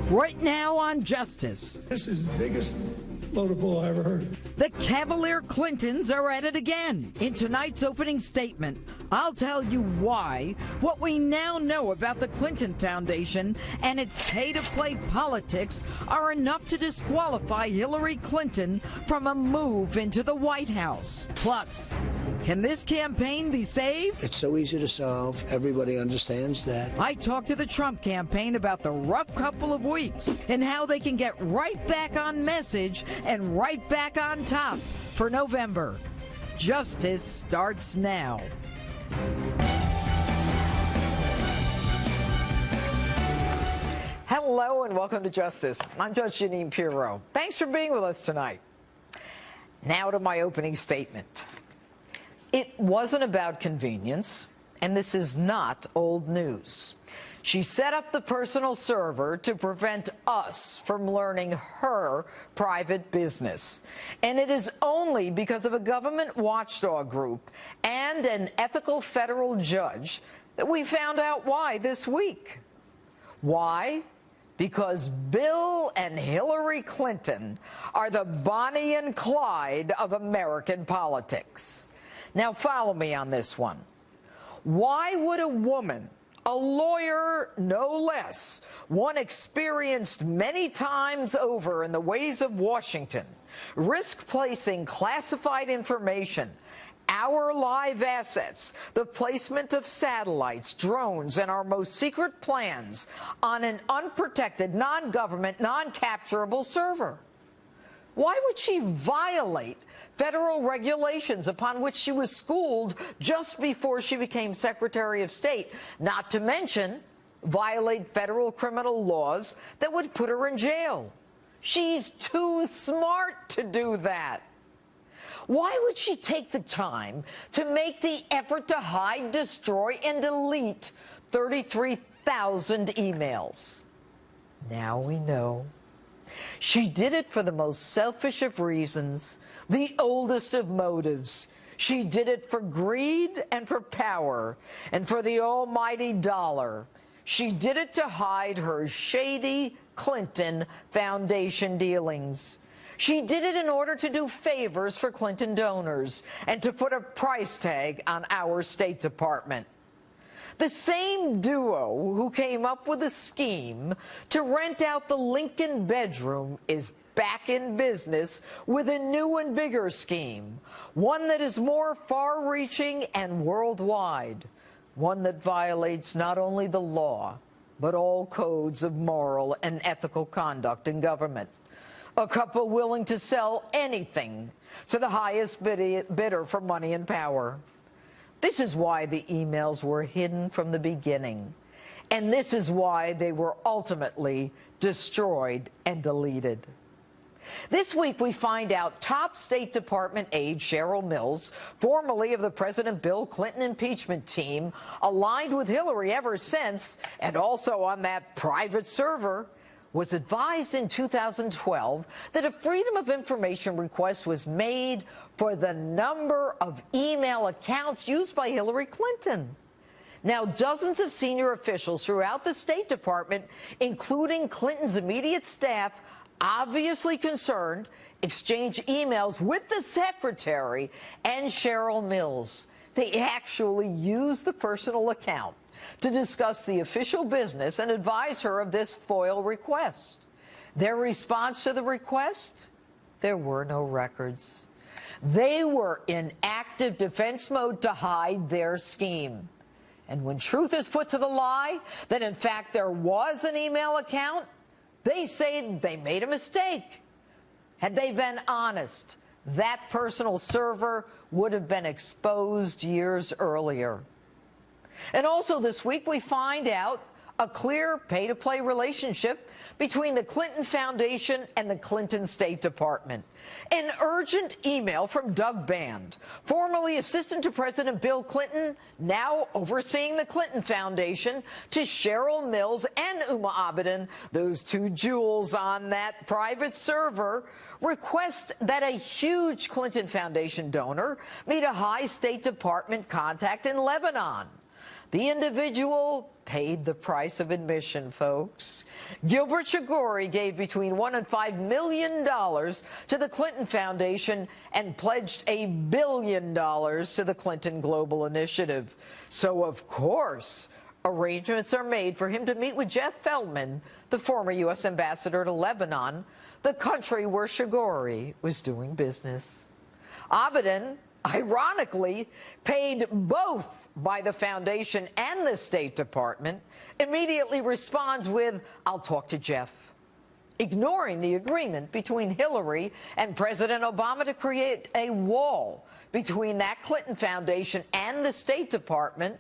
Right now on Justice. This is the biggest load of bull I ever heard. The Cavalier Clintons are at it again. In tonight's opening statement, I'll tell you why, what we now know about the Clinton Foundation and its pay-to-play politics are enough to disqualify Hillary Clinton from a move into the White House. Plus, can this campaign be saved? It's so easy to solve. Everybody understands that. I talked to the Trump campaign about the rough couple of weeks and how they can get right back on message and right back on top for November. Justice starts now. Hello and welcome to Justice. I'm Judge Jeanine Pirro. Thanks for being with us tonight. Now to my opening statement. It wasn't about convenience, and this is not old news. She set up the personal server to prevent us from learning her private business. And it is only because of a government watchdog group and an ethical federal judge that we found out why this week. Why? Because Bill and Hillary Clinton are the Bonnie and Clyde of American politics. Now follow me on this one. Why would a woman, a lawyer no less, one experienced many times over in the ways of Washington, risk placing classified information, our live assets, the placement of satellites, drones, and our most secret plans on an unprotected, non-government, non-capturable server? Why would she violate federal regulations upon which she was schooled just before she became Secretary of State, not to mention violate federal criminal laws that would put her in jail? She's too smart to do that. Why would she take the time to make the effort to hide, destroy, and delete 33,000 emails? Now we know. She did it for the most selfish of reasons, the oldest of motives. She did it for greed and for power and for the almighty dollar. She did it to hide her shady Clinton Foundation dealings. She did it in order to do favors for Clinton donors and to put a price tag on our State Department. The same duo who came up with a scheme to rent out the Lincoln bedroom is back in business with a new and bigger scheme, one that is more far-reaching and worldwide, one that violates not only the law, but all codes of moral and ethical conduct in government. A couple willing to sell anything to the highest bidder for money and power. This is why the emails were hidden from the beginning, and this is why they were ultimately destroyed and deleted. This week, we find out top State Department aide Cheryl Mills, formerly of the President Bill Clinton impeachment team, aligned with Hillary ever since, and also on that private server, was advised in 2012 that a Freedom of Information request was made for the number of email accounts used by Hillary Clinton. Now, dozens of senior officials throughout the State Department, including Clinton's immediate staff, obviously concerned, exchanged emails with the secretary and Cheryl Mills. They actually used the personal account to discuss the official business and advise her of this FOIL request. Their response to the request? There were no records. They were in active defense mode to hide their scheme. And when truth is put to the lie, that in fact there was an email account, they say they made a mistake. Had they been honest, that personal server would have been exposed years earlier. And also this week, we find out a clear pay-to-play relationship between the Clinton Foundation and the Clinton State Department. An urgent email from Doug Band, formerly assistant to President Bill Clinton, now overseeing the Clinton Foundation, to Cheryl Mills and Uma Abedin, those two jewels on that private server, request that a huge Clinton Foundation donor meet a high State Department contact in Lebanon. The individual paid the price of admission, folks. Gilbert Chagoury gave between $1 and $5 million to the Clinton Foundation and pledged $1 billion to the Clinton Global Initiative. So, of course, arrangements are made for him to meet with Jeff Feldman, the former U.S. ambassador to Lebanon, the country where Chagoury was doing business. Abedin, ironically, paid both by the foundation and the State Department, immediately responds with, "I'll talk to Jeff," ignoring the agreement between Hillary and President Obama to create a wall between that Clinton Foundation and the State Department,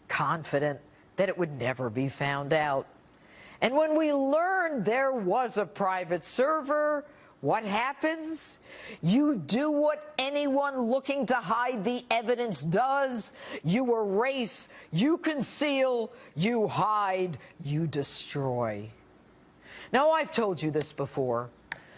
confident that it would never be found out. And when we learned there was a private server, what happens? You do what anyone looking to hide the evidence does. You erase, you conceal, you hide, you destroy. Now, I've told you this before.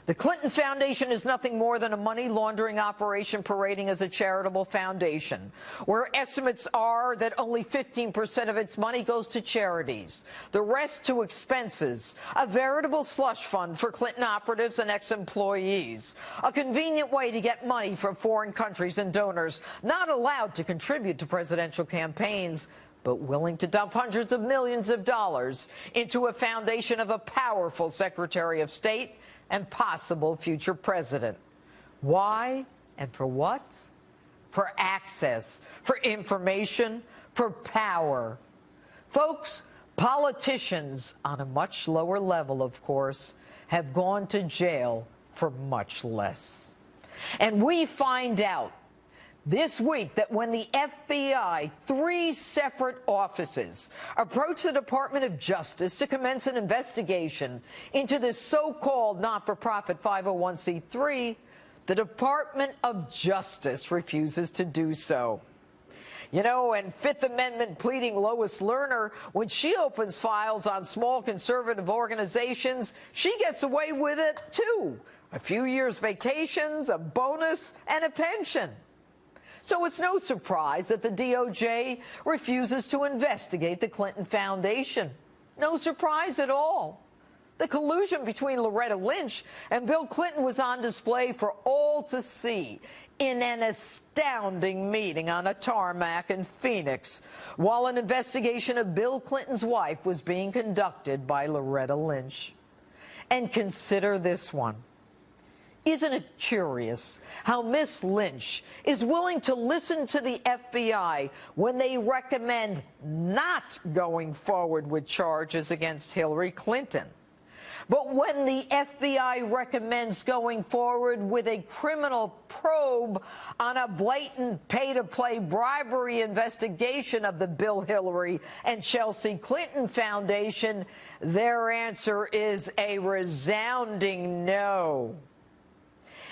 The Clinton Foundation is nothing more than a money laundering operation parading as a charitable foundation, where estimates are that only 15% of its money goes to charities, the rest to expenses, a veritable slush fund for Clinton operatives and ex-employees, a convenient way to get money from foreign countries and donors not allowed to contribute to presidential campaigns, but willing to dump hundreds of millions of dollars into a foundation of a powerful Secretary of State and possible future president. Why and for what? For access, for information, for power. Folks, politicians on a much lower level, of course, have gone to jail for much less. And we find out this week that when the FBI, 3 separate offices, approached the Department of Justice to commence an investigation into this so-called not-for-profit 501c3, the Department of Justice refuses to do so. You know, and Fifth Amendment pleading Lois Lerner, when she opens files on small conservative organizations, she gets away with it, too. A few years' vacations, a bonus, and a pension. So it's no surprise that the DOJ refuses to investigate the Clinton Foundation. No surprise at all. The collusion between Loretta Lynch and Bill Clinton was on display for all to see in an astounding meeting on a tarmac in Phoenix, while an investigation of Bill Clinton's wife was being conducted by Loretta Lynch. And consider this one. Isn't it curious how Miss Lynch is willing to listen to the FBI when they recommend not going forward with charges against Hillary Clinton? But when the FBI recommends going forward with a criminal probe on a blatant pay-to-play bribery investigation of the Bill Hillary and Chelsea Clinton Foundation, their answer is a resounding no.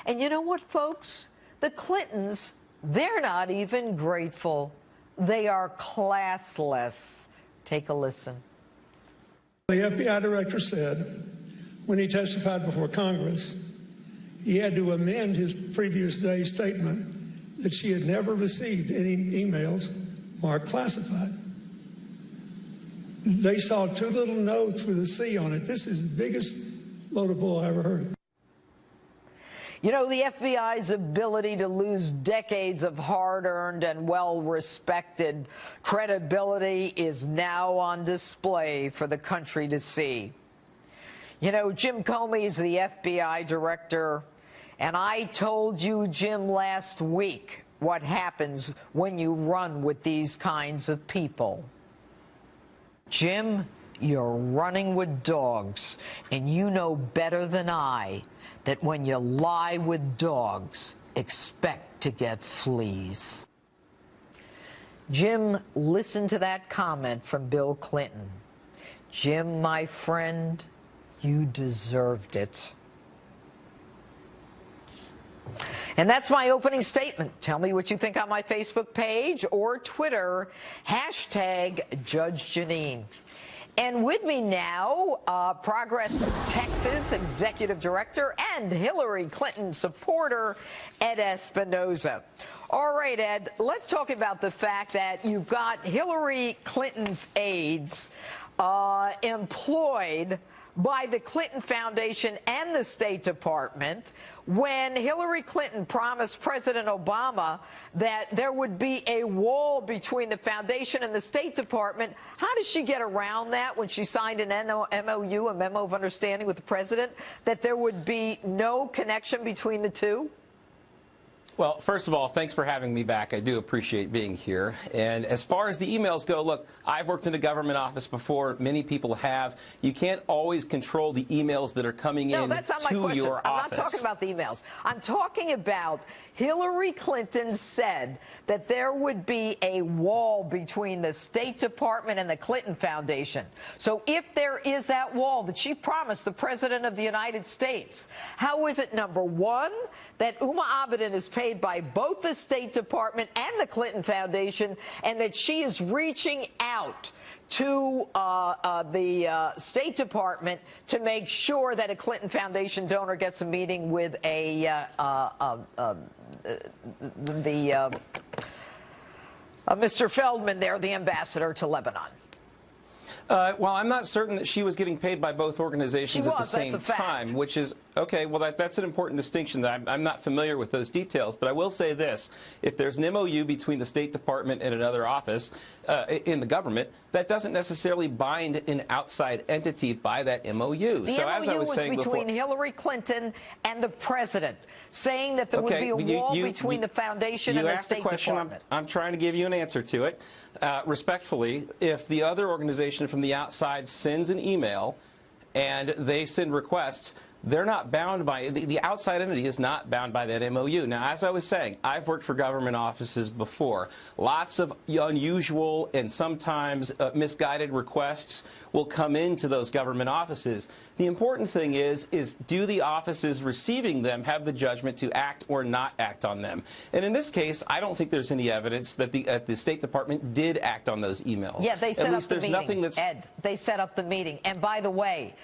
And you know what, folks? The Clintons, they're not even grateful. They are classless. Take a listen. The FBI director said when he testified before Congress, he had to amend his previous day's statement that she had never received any emails marked classified. They saw 2 little notes with a C on it. This is the biggest load of bull I ever heard. You know, the FBI's ability to lose decades of hard-earned and well-respected credibility is now on display for the country to see. You know, Jim Comey is the FBI director, and I told you, Jim, last week what happens when you run with these kinds of people. Jim, you're running with dogs, and you know better than I that when you lie with dogs, expect to get fleas. Jim, listen to that comment from Bill Clinton. Jim, my friend, you deserved it. And that's my opening statement. Tell me what you think on my Facebook page or Twitter, #Judge Jeanine. And with me now, Progress Texas Executive Director and Hillary Clinton supporter, Ed Espinoza. All right, Ed, let's talk about the fact that you've got Hillary Clinton's aides employed by the Clinton Foundation and the State Department when Hillary Clinton promised President Obama that there would be a wall between the foundation and the State Department. How did she get around that when she signed an MOU, a memo of understanding with the president, that there would be no connection between the two? Well, first of all, thanks for having me back. I do appreciate being here. And as far as the emails go, look, I've worked in a government office before. Many people have. You can't always control the emails that are coming in to your office. No, that's not my question. I'm not talking about the emails. I'm talking about Hillary Clinton said that there would be a wall between the State Department and the Clinton Foundation. So if there is that wall that she promised the President of the United States, how is it, number one, that Uma Abedin is paid by both the State Department and the Clinton Foundation, and that she is reaching out to the State Department to make sure that a Clinton Foundation donor gets a meeting with Mr. Feldman there, the ambassador to Lebanon? Well, I'm not certain that she was getting paid by both organizations at the same time, which is, okay, well, that's an important distinction. That I'm not familiar with those details, but I will say this. If there's an MOU between the State Department and another office in the government, that doesn't necessarily bind an outside entity by that MOU. So as I was saying before, between Hillary Clinton and the president, saying that there would be a wall between the foundation and the State Department. I'm trying to give you an answer to it. Respectfully, if the other organization from the outside sends an email and they send requests, they're not bound by, the outside entity is not bound by that MOU. Now, as I was saying, I've worked for government offices before. Lots of unusual and sometimes misguided requests will come into those government offices. The important thing is do the offices receiving them have the judgment to act or not act on them? And in this case, I don't think there's any evidence that the State Department did act on those emails. Yeah, they set up the meeting, Ed. They set up the meeting. And by the way,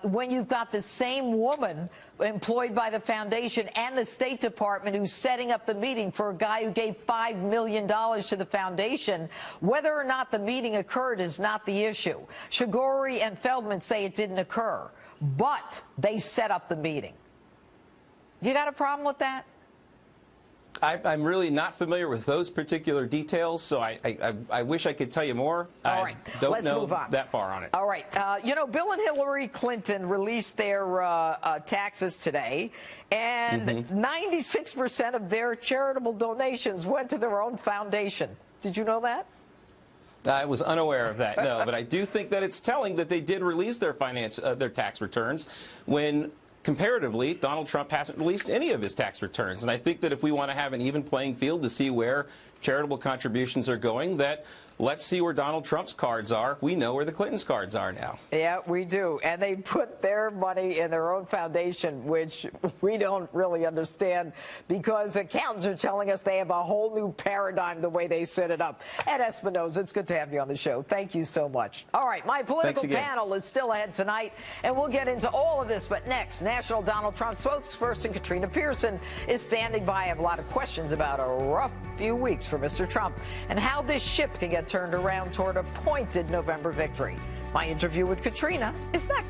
when you've got the same woman employed by the foundation and the State Department who's setting up the meeting for a guy who gave $5 million to the foundation, whether or not the meeting occurred is not the issue. Shigori and Feldman say it didn't occur, but they set up the meeting. You got a problem with that? I'm really not familiar with those particular details, so I wish I could tell you more. All right. I don't know that far on it. All right. You know, Bill and Hillary Clinton released their taxes today, and 96% of their charitable donations went to their own foundation. Did you know that? I was unaware of that, no, but I do think that it's telling that they did release their tax returns when, comparatively, Donald Trump hasn't released any of his tax returns. And I think that if we want to have an even playing field to see where charitable contributions are going, that let's see where Donald Trump's cards are. We know where the Clintons' cards are now. Yeah, we do. And they put their money in their own foundation, which we don't really understand because accountants are telling us they have a whole new paradigm the way they set it up. Ed Espinoza, it's good to have you on the show. Thank you so much. All right, my political panel is still ahead tonight, and we'll get into all of this. But next, National Donald Trump spokesperson Katrina Pearson is standing by. I have a lot of questions about a rough few weeks for Mr. Trump and how this ship can get turned around toward a pointed November victory. My interview with Katrina is next.